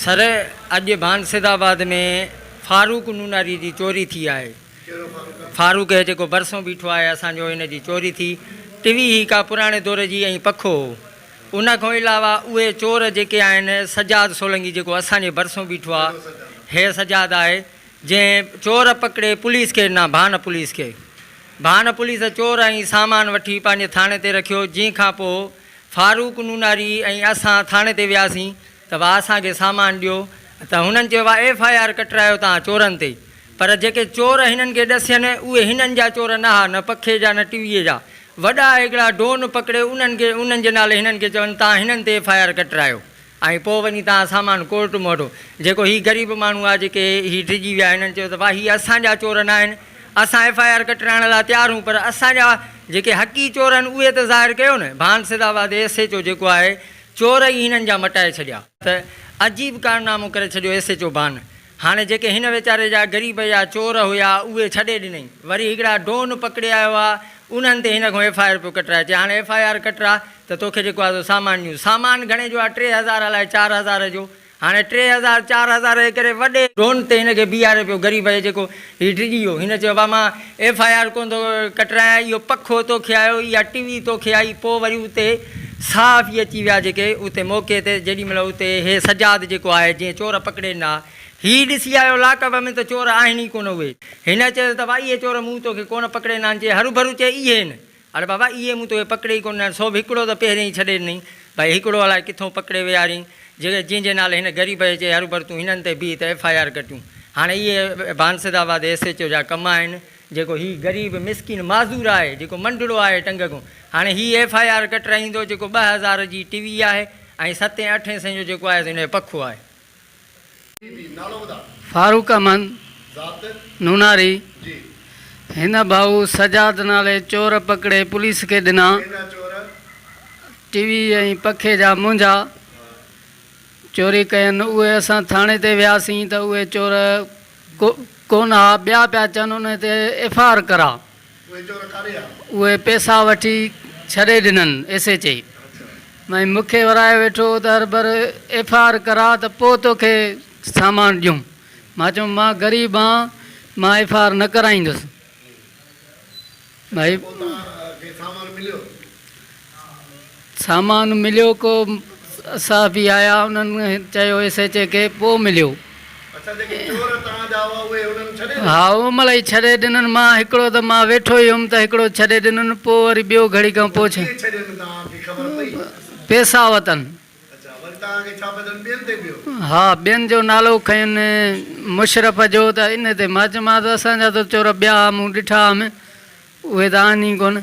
Sir अॼु भानसिदाबाद में फारूक नूनारी जी चोरी थी आहे। फारूक है जेको बरसों बीठो आहे, असांजो हिन जी चोरी थी। टीवी ही का पुराणे दौर जी ऐं पखो हो। उन खां अलावा उहे चोर जेके आहिनि, सजाद सोलंकी जेको असांजे बरसों बीठो आहे, हे सजाद आहे जंहिं चोर पकड़े पुलिस खे न भान पुलिस खे भान पुलिस चोर ऐं सामान वठी पंहिंजे थाणे ते रखियो। जंहिं खां पोइ फारूक नूनारी ऐं असां थाणे ते वियासीं त भाउ असांखे सामान ॾियो, त हुननि चयो FIR कटरायो तव्हां चोरनि ते। पर जेके चोर हिननि खे ॾसियनि उहे हिननि जा चोर न हुआ, न पखे जा न टीवीअ जा। वॾा हिकिड़ा डोन पकड़े उन्हनि जे नाले हिननि खे चवनि तव्हां हिननि ते FIR कटरायो ऐं पोइ वञी तव्हां सामान कोर्ट में वठो। जेको हीउ ग़रीब माण्हू आहे, जेके हीउ डिॼी विया, हिननि चयो त भाउ हीअ असांजा चोर न आहिनि, असां FIR कटराइण लाइ तयारु हूं, पर असांजा जेके हक़ी चोर आहिनि उहे त ज़ाहिर कयो न। भानसिदाबाद SHO जेको आहे, चोर ई हिननि जा मटाए छॾिया, त अजीब कारनामो करे छॾियो SHO भान। हाणे जेके हिन वीचारे जा ग़रीब जा चोर हुया उहे छॾे ॾिनई, वरी हिकिड़ा डोन पकड़े आयो आहे, उन्हनि ते हिन खां FIR पियो कटराए। चए हाणे FIR कटरा त तोखे जेको आहे सामान ॾियूं। सामान घणे जो आहे? 3000 अलाए 4000 जो। हाणे 3000 4000 जे करे वॾे डोन ते हिनखे बीहारे पियो ग़रीब जेको हीउ डिॼी वियो। हिन चयो भाउ मां FIR कोन थो कटरायां, इहो पखो तोखे आयो, इहा टीवी तोखे आई। पोइ वरी उते साफ़ ई अची विया जेके उते मौक़े ते, जेॾीमहिल उते हे सजाद जेको आहे जीअं चोर पकड़े न, हीउ ॾिसी आयो लाकब में त चोर आहिनि ई कोन उहे। हिन चयो त भाई इहे चोर मूं तोखे कोन पकड़े न आहिनि। चए हरू भरू चए इहे आहिनि। अरे बाबा इहे मूं तोखे पकड़े ई कोन आहिनि, सो बि हिकिड़ो त पहिरियों ई छॾे ॾिनई। भाई हिकिड़ो अलाए किथां पकड़े वियारीं, जंहिंजे नाले हिन ग़रीब जे चए हरू भरू तूं हिननि ते बीह त FIR कटियूं। हाणे इहे भानसिदाबाद SHO जा कम आहिनि। जेको हीउ ग़रीब मिसकिन माज़ूर आहे, जेको मंडड़ो आहे टंग खां, हाणे हीउ FIR कटराईंदो जेको 2000 जी टीवी आहे ऐं 7-8 सौ जो जेको आहे हिन जो पखो आहे। फारूक अहमद नूनारी हिन भाऊ सजाद नाले चोर पकड़े पुलिस खे ॾिना। टीवी ऐं पखे जा मुंझा चोरी कयनि। उहे असां थाणे ते वियासीं त उहे चोर कोन हा, ॿिया पिया चवनि उन ते FIR करा। उहे पैसा वठी छॾे ॾिननि SHO। भई मूंखे वराए वेठो त हर भर FIR करा त पोइ तोखे सामान ॾियूं। मां चयो मां ग़रीब आहियां, मां FIR न कराईंदुसि। भाई सामान मिलियो को असां बि आया, उन्हनि चयो SHO खे पोइ मिलियो। हा उहो महिल ई छॾे ॾिननि। मां हिकिड़ो त मां वेठो ई हुउमि त हिकिड़ो छॾे ॾिननि, पोइ वरी ॿियो घड़ी खां पोइ पैसा वरितनि। हा ॿियनि जो नालो खयुनि, मुशरफ़ जो, त इन ते मां चयोमांसि असांजा त चोर ॿिया मूं ॾिठा आहिनि, उहे त आहिनि ई कोन।